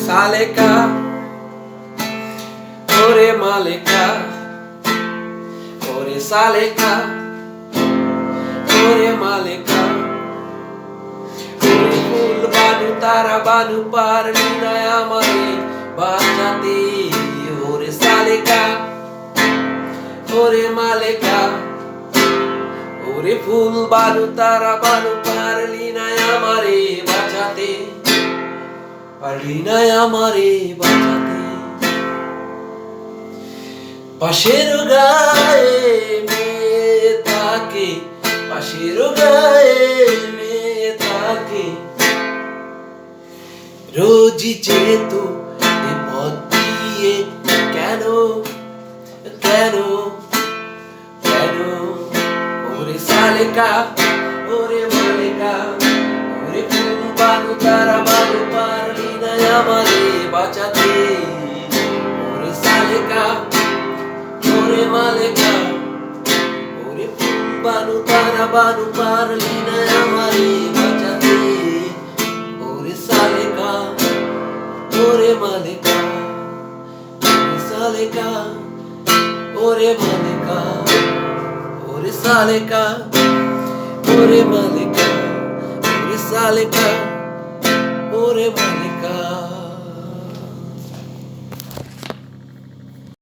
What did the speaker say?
সালেকা, ওরে মালেকা, ওরে সালেকা, ওরে মালেকা, ওরে ফুল বানু তারা বানু পারলি না আমারে বাঁচাতে, ওরে সালেকা, ওরে মালেকা, ওরে ফুল বানু তারা বানু পারলি না আমারে বাঁচাতে, পারলি না আমারে বাঁচাতে। পাশের গায়ে মেয়ে থাকে, পাশের গায়ে মেয়ে থাকে, রোজই যেত এ পথ দিয়ে, কেন কেন কেন? ওরে সালেকা, ওরে মালেকা, ওরে ফুল বানু তারা বানু পারলি না আমারে বাঁচাতে, ওরে সালেকা, ওরে মালেকা, ওরে ফুল বানু তারা বানু পারলি না আমারে বাঁচাতে, ওরে সালেকা, ওরে মালেকা, ওরে সালেকা, ওরে মালেকা, ওরে সালেকা, ওরে মালেকা, ওরে সালেকা, ওরে মালেকা।